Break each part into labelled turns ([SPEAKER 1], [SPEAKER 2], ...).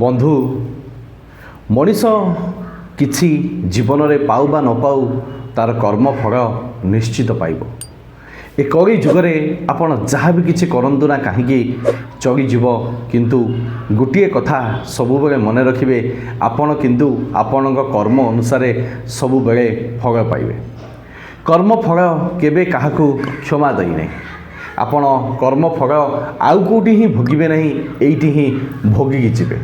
[SPEAKER 1] ବନ୍ଧୁ ମଣିଷ କିଛି ଜୀବନରେ ପାଉ ବା ନ ପାଉ ତାର କର୍ମଫଳ ନିଶ୍ଚିତ ପାଇବ। ଏ କଳି ଯୁଗରେ ଆପଣ ଯାହା ବି କିଛି କରନ୍ତୁ ନା କାହିଁକି ଚଳିଯିବ, କିନ୍ତୁ ଗୋଟିଏ କଥା ସବୁବେଳେ ମନେ ରଖିବେ, ଆପଣ କିନ୍ତୁ ଆପଣଙ୍କ କର୍ମ ଅନୁସାରେ ସବୁବେଳେ ଫଳ ପାଇବେ। କର୍ମଫଳ କେବେ କାହାକୁ କ୍ଷମା ଦେଇନାହିଁ। ଆପଣ କର୍ମଫଳ ଆଉ କେଉଁଠି ହିଁ ଭୋଗିବେ ନାହିଁ, ଏଇଠି ହିଁ ଭୋଗିକି ଯିବେ।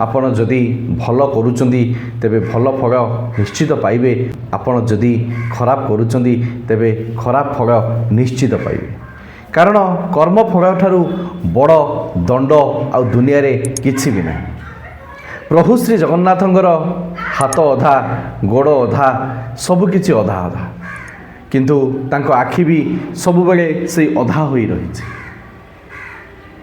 [SPEAKER 1] ଆପଣ ଯଦି ଭଲ କରୁଛନ୍ତି ତେବେ ଭଲ ଫଳ ନିଶ୍ଚିତ ପାଇବେ। ଆପଣ ଯଦି ଖରାପ କରୁଛନ୍ତି ତେବେ ଖରାପ ଫଳ ନିଶ୍ଚିତ ପାଇବେ। କାରଣ କର୍ମଫଳ ଠାରୁ ବଡ଼ ଦଣ୍ଡ ଆଉ ଦୁନିଆରେ କିଛି ବି ନାହିଁ। ପ୍ରଭୁ ଶ୍ରୀ ଜଗନ୍ନାଥଙ୍କର ହାତ ଅଧା, ଗୋଡ଼ ଅଧା, ସବୁକିଛି ଅଧା ଅଧା, କିନ୍ତୁ ତାଙ୍କ ଆଖି ବି ସବୁବେଳେ ସେଇ ଅଧା ହୋଇ ରହିଛି।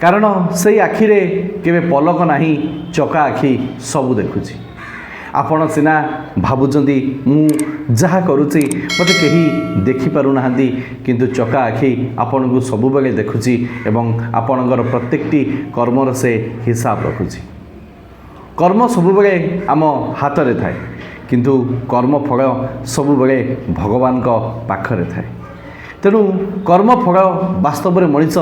[SPEAKER 1] କାରଣ ସେଇ ଆଖିରେ କେବେ ପଲକ ନାହିଁ, ଚକା ଆଖି ସବୁ ଦେଖୁଛି। ଆପଣ ସିନା ଭାବୁଛନ୍ତି ମୁଁ ଯାହା କରୁଛି ମୋତେ କେହି ଦେଖିପାରୁନାହାନ୍ତି, କିନ୍ତୁ ଚକା ଆଖି ଆପଣଙ୍କୁ ସବୁବେଳେ ଦେଖୁଛି ଏବଂ ଆପଣଙ୍କର ପ୍ରତ୍ୟେକଟି କର୍ମର ସେ ହିସାବ ରଖୁଛି। କର୍ମ ସବୁବେଳେ ଆମ ହାତରେ ଥାଏ, କିନ୍ତୁ କର୍ମଫଳ ସବୁବେଳେ ଭଗବାନଙ୍କ ପାଖରେ ଥାଏ। ତେଣୁ କର୍ମଫଳ ବାସ୍ତବରେ ମଣିଷ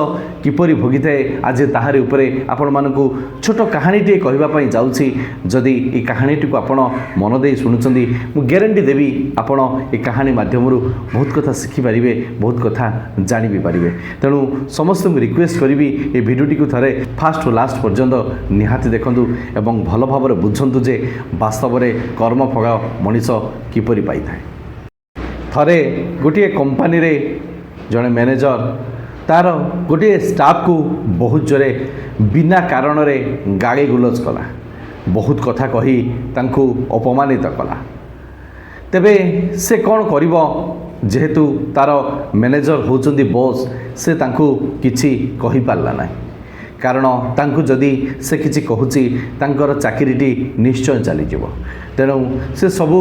[SPEAKER 1] କିପରି ଭୋଗିଥାଏ, ଆଜି ତାହାରି ଉପରେ ଆପଣମାନଙ୍କୁ ଛୋଟ କାହାଣୀଟିଏ କହିବା ପାଇଁ ଯାଉଛି। ଯଦି ଏ କାହାଣୀଟିକୁ ଆପଣ ମନ ଦେଇ ଶୁଣୁଛନ୍ତି, ମୁଁ ଗ୍ୟାରେଣ୍ଟି ଦେବି ଆପଣ ଏ କାହାଣୀ ମାଧ୍ୟମରୁ ବହୁତ କଥା ଶିଖିପାରିବେ, ବହୁତ କଥା ଜାଣି ବି ପାରିବେ। ତେଣୁ ସମସ୍ତଙ୍କୁ ରିକ୍ୱେଷ୍ଟ କରିବି, ଏ ଭିଡ଼ିଓଟିକୁ ଥରେ ଫାଷ୍ଟରୁ ଲାଷ୍ଟ ପର୍ଯ୍ୟନ୍ତ ନିହାତି ଦେଖନ୍ତୁ ଏବଂ ଭଲ ଭାବରେ ବୁଝନ୍ତୁ ଯେ ବାସ୍ତବରେ କର୍ମଫଳ ମଣିଷ କିପରି ପାଇଥାଏ। ଥରେ ଗୋଟିଏ କମ୍ପାନୀରେ ଜଣେ ମ୍ୟାନେଜର ତା'ର ଗୋଟିଏ ଷ୍ଟାଫକୁ ବହୁତ ଜୋରେ ବିନା କାରଣରେ ଗାଳି ଗୁଲଜ କଲା, ବହୁତ କଥା କହି ତାଙ୍କୁ ଅପମାନିତ କଲା। ତେବେ ସେ କ'ଣ କରିବ, ଯେହେତୁ ତା'ର ମ୍ୟାନେଜର ହେଉଛନ୍ତି ବସ୍, ସେ ତାଙ୍କୁ କିଛି କହିପାରିଲା ନାହିଁ। କାରଣ ତାଙ୍କୁ ଯଦି ସେ କିଛି କହୁଛି ତାଙ୍କର ଚାକିରିଟି ନିଶ୍ଚୟ ଚାଲିଯିବ। ତେଣୁ ସେ ସବୁ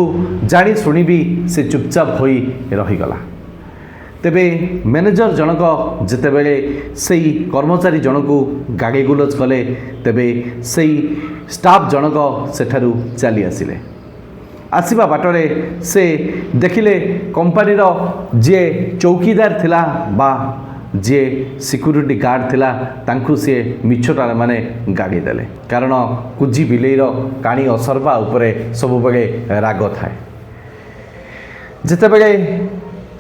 [SPEAKER 1] ଜାଣି ଶୁଣି ବି ସେ ଚୁପଚାପ ହୋଇ ରହିଗଲା। ତେବେ ମ୍ୟାନେଜର ଜଣକ ଯେତେବେଳେ ସେଇ କର୍ମଚାରୀ ଜଣକୁ ଗାଳି ଗୁଲଜ କଲେ, ତେବେ ସେଇ ଷ୍ଟାଫ୍ ଜଣକ ସେଠାରୁ ଚାଲି ଆସିଲେ। ଆସିବା ବାଟରେ ସେ ଦେଖିଲେ କମ୍ପାନୀର ଯିଏ ଚୌକିଦାର ଥିଲା ବା ଯିଏ ସିକ୍ୟୁରିଟି ଗାର୍ଡ଼ ଥିଲା, ତାଙ୍କୁ ସିଏ ମିଛଟାରେ ମାନେ ଗାଳି ଦେଲେ। କାରଣ କୁଜି ବିଲେଇର କାଣି ଅସରପା ଉପରେ ସବୁବେଳେ ରାଗ ଥାଏ। ଯେତେବେଳେ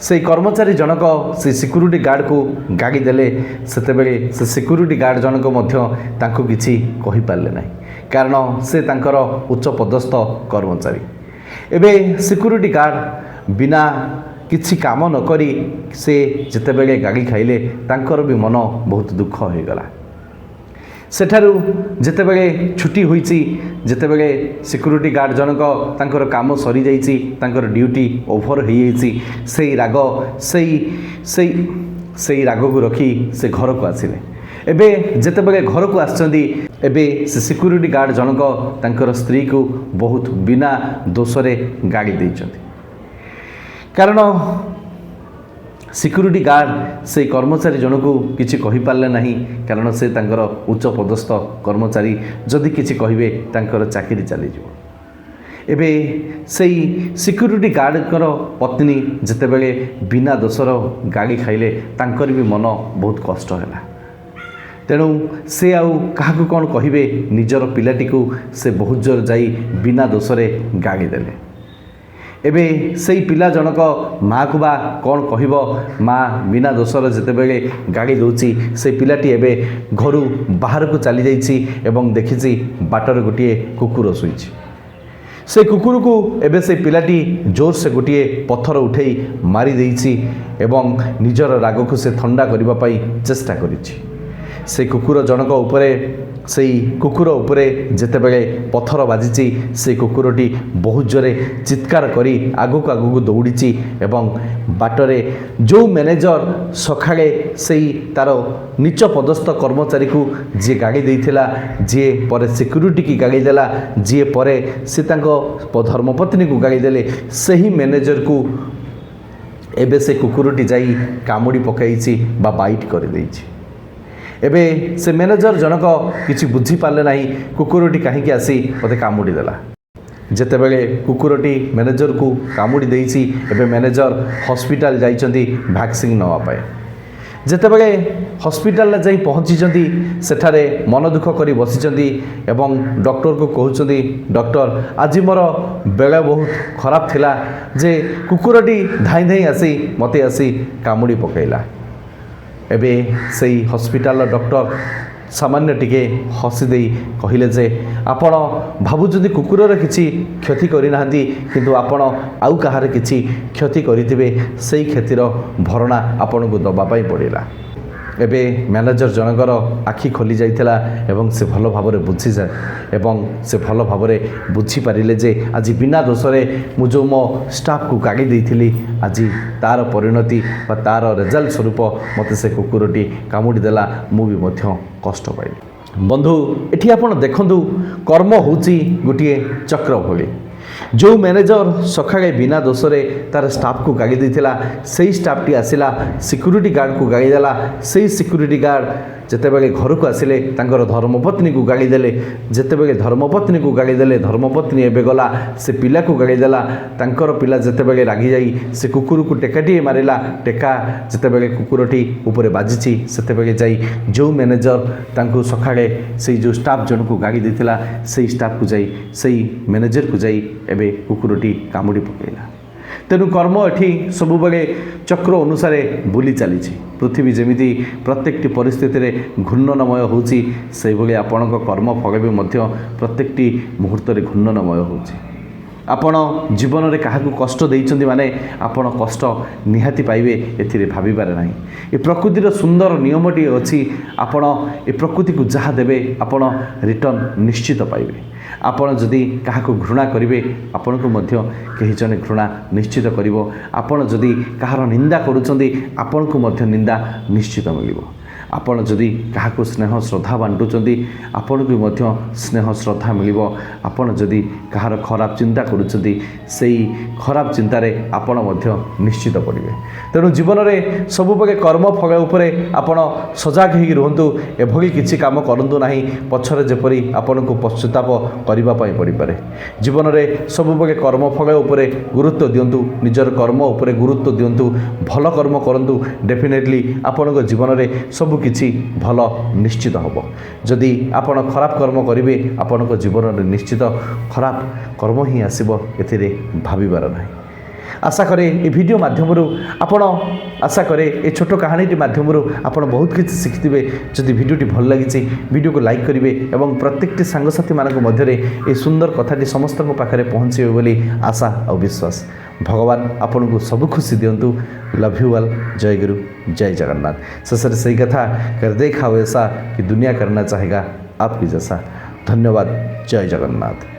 [SPEAKER 1] ସେଇ କର୍ମଚାରୀ ଜଣକ ସେ ସିକ୍ୟୁରିଟି ଗାର୍ଡ଼କୁ ଗାଳି ଦେଲେ, ସେତେବେଳେ ସେ ସିକ୍ୟୁରିଟି ଗାର୍ଡ଼ ଜଣକ ମଧ୍ୟ ତାଙ୍କୁ କିଛି କହିପାରିଲେ ନାହିଁ, କାରଣ ସେ ତାଙ୍କର ଉଚ୍ଚ ପଦସ୍ଥ କର୍ମଚାରୀ। ଏବେ ସିକ୍ୟୁରିଟି ଗାର୍ଡ଼ ବିନା କିଛି କାମ ନ କରି ସେ ଯେତେବେଳେ ଗାଳି ଖାଇଲେ, ତାଙ୍କର ବି ମନ ବହୁତ ଦୁଃଖ ହୋଇଗଲା। ସେଠାରୁ ଯେତେବେଳେ ଛୁଟି ହୋଇଛି, ଯେତେବେଳେ ସିକ୍ୟୁରିଟି ଗାର୍ଡ଼ ଜଣକ ତାଙ୍କର କାମ ସରିଯାଇଛି, ତାଙ୍କର ଡ୍ୟୁଟି ଓଭର ହୋଇଯାଇଛି, ସେଇ ରାଗ ସେଇ ରାଗକୁ ରଖି ସେ ଘରକୁ ଆସିଲେ। ଏବେ ଯେତେବେଳେ ଘରକୁ ଆସିଛନ୍ତି, ଏବେ ସେ ସିକ୍ୟୁରିଟି ଗାର୍ଡ଼ ଜଣକ ତାଙ୍କର ସ୍ତ୍ରୀକୁ ବହୁତ ବିନା ଦୋଷରେ ଗାଳି ଦେଇଛନ୍ତି। କାରଣ ସିକ୍ୟୁରିଟି ଗାର୍ଡ଼ ସେଇ କର୍ମଚାରୀ ଜଣକୁ କିଛି କହିପାରିଲେ ନାହିଁ, କାରଣ ସେ ତାଙ୍କର ଉଚ୍ଚ ପଦସ୍ଥ କର୍ମଚାରୀ, ଯଦି କିଛି କହିବେ ତାଙ୍କର ଚାକିରି ଚାଲିଯିବ। ଏବେ ସେଇ ସିକ୍ୟୁରିଟି ଗାର୍ଡ଼ଙ୍କର ପତ୍ନୀ ଯେତେବେଳେ ବିନା ଦୋଷର ଗାଳି ଖାଇଲେ, ତାଙ୍କର ବି ମନ ବହୁତ କଷ୍ଟ ହେଲା। ତେଣୁ ସେ ଆଉ କାହାକୁ କ'ଣ କହିବେ, ନିଜର ପିଲାଟିକୁ ସେ ବହୁତ ଜୋର ଯାଇ ବିନା ଦୋଷରେ ଗାଳି ଦେଲେ। ଏବେ ସେଇ ପିଲା ଜଣକ ମାଆକୁ ବା କ'ଣ କହିବ, ମା ବିନା ଦୋଷର ଯେତେବେଳେ ଗାଳି ଦେଉଛି, ସେ ପିଲାଟି ଏବେ ଘରୁ ବାହାରକୁ ଚାଲିଯାଇଛି ଏବଂ ଦେଖିଛି ବାଟରେ ଗୋଟିଏ କୁକୁର ଶୋଇଛି। ସେ କୁକୁରକୁ ଏବେ ସେ ପିଲାଟି ଜୋରସେ ଗୋଟିଏ ପଥର ଉଠାଇ ମାରି ଦେଇଛି ଏବଂ ନିଜର ରାଗକୁ ସେ ଥଣ୍ଡା କରିବା ପାଇଁ ଚେଷ୍ଟା କରିଛି। ସେ କୁକୁର ଜଣକ ଉପରେ ସେଇ କୁକୁର ଉପରେ ଯେତେବେଳେ ପଥର ବାଜିଛି, ସେ କୁକୁରଟି ବହୁତ ଜୋରେ ଚିତ୍କାର କରି ଆଗକୁ ଆଗକୁ ଦୌଡ଼ିଛି ଏବଂ ବାଟରେ ଯେଉଁ ମ୍ୟାନେଜର ସକାଳେ ସେଇ ତା'ର ନିଚ ପଦସ୍ଥ କର୍ମଚାରୀକୁ ଯିଏ ଗାଳି ଦେଇଥିଲା, ଯିଏ ପରେ ସିକ୍ୟୁରିଟିକି ଗାଳି ଦେଲା, ଯିଏ ପରେ ସେ ତାଙ୍କ ଧର୍ମପତ୍ନୀକୁ ଗାଳି ଦେଲେ, ସେହି ମ୍ୟାନେଜରକୁ ଏବେ ସେ କୁକୁରଟି ଯାଇ କାମୁଡ଼ି ପକାଇଛି ବା ବାଇଟ୍ କରିଦେଇଛି। एबे से मैनेजर जनक किसी बुझी पारे ना कुकुरटी कहीं आसी मते कामुड़ी देला जेतेबेले कुकुरटी मैनेजर को कामुड़ी देइछि एबे मैनेजर हॉस्पिटल जाइछन्ती वैक्सीन नवा पाए जेतेबेले हॉस्पिटल जाई पहुँची सेठारे मन दुख करी बसिचन्ती एवं डॉक्टर को कहउचन्ती डॉक्टर आज मोर बेला बहुत खराब थिला जे कुकुरटी धाई धाई आसी मते आसी कामुड़ी पकेला एबे सेई हॉस्पिटल डॉक्टर सामान्य टिके हसी दे कहले जे आपण भाबुचंदी कुकुरर किछि क्षति करि नाहंती किंतु आपण आउ कहार किछि क्षति करिथिबे सेई क्षतिर भरणा आपण को दबा पाई पड़िला एबे मैनेजर जनकर आखि खोली जाइथिला एवं से भल भाबरे बुझी जाय एवं से भल भाबरे बुझी पारिले जे आज बिना दोषरे मु जो मो स्टाफ को कागी देइथिली आज तार परिणति बा तार रिजल्ट स्वरूप मते से कुकुरटी कामुडी देला मु भी मध्य कष्ट पाइली बंधु एठी आपण देखंतु कर्म होची गोटिए चक्र भली जो मैनेजर सकाळे बिना दोषरे तार स्टाफ को गागी देथिला सेही स्टाफ टी आसिला सिक्यूरिटी गार्ड को गागी देला सेही सिक्यूरिटी गार्ड जेतेबेले घर को आसिले तांकर धर्मपत्नी को गाली देले जेतेबेले धर्मपत्नी को गाली देले धर्मपत्नी एबे गला से पिला को गाली देला तांकर पिला जेतेबेले रागी जाई से कुकुर को टेकाटी मारिला टेका जेतेबेले कुकुरटी ऊपर बाजिछि सेतेबेले जाई जो मैनेजर तांको सखाळे से जो स्टाफ जन को गाली देथिला सेही स्टाफ को जाई सेही मैनेजर को जाई एबे कुकुरटी कामुडी पकेला तेणु कर्म एठी सबु बेले चक्र अनुसार बुली चली पृथ्वी जमीती प्रत्येक परिस्थिति रे घूर्णनमय होची से भली आपणक कर्म फल भी मध्य प्रत्येक मुहूर्त रे घूर्णनमय होची आपण जीवन में क्या कष्ट देइचंती माने आपण कष्ट निहाती पाइबे एथिरे भाबिबार नाही ए प्रकृतिर सुंदर नियमटी अछि आपण ए प्रकृति को जहाँ देबे आपण रिटर्न निश्चित पाइबे आपण जदि क्या घृणा करेंगे आपण को मध्य कहीं जने घृणा निश्चित करिवो आपण जदि कहार निंदा करूचंती आपण को मध्य निंदा निश्चित मिलिवो आपण जदि क्या स्नेह श्रद्धा बांटुचंती आपण को मध्य स्नेह श्रद्धा मिलिवो आपण जदि कहार खराब चिंता करूचंती सेही खराब चिंतारे आपण मध्य निश्चित पड़िबे तेणु जीवन में सब प्रकार कर्म फल उपरे आपण सजग होई रहंतु एभली किछि काम करंतु नाही पछरे जेपरि आपण को पश्चाताप करिबा पई पड़ी पारे जीवन में सब प्रकार कर्म फल उपरे गुरुत्व दियंतु निजर कर्म उपरे गुरुत्व दियंतु भल कर्म करंतु डेफिनेटली आपण जीवन में सब किछि भल निश्चित हबो जदि आपण खराब कर्म करिवे आपण जीवन में निश्चित खराब कर्म ही आसीबो एथिरे भाबिबार नाही आशा करे ये वीडियो माध्यम आपण आशा करे ये छोट कहानी माध्यम आपण बहुत किसी शिखिथे जदि वीडियोटी भल लगी वीडियो को लाइक करेंगे और प्रत्येक सांगसाथी मानक मध्य ये सुंदर कथाटी समस्त पाखे पहुँचे बोली आशा और विश्वास भगवान आपन को सब खुशी दिंतु लव यू ऑल जय गुरु जय जगन्नाथ शेष सही कथा कर देखा ऐसा कि दुनिया करना चाहेगा आपकी जैसा धन्यवाद जय जगन्नाथ।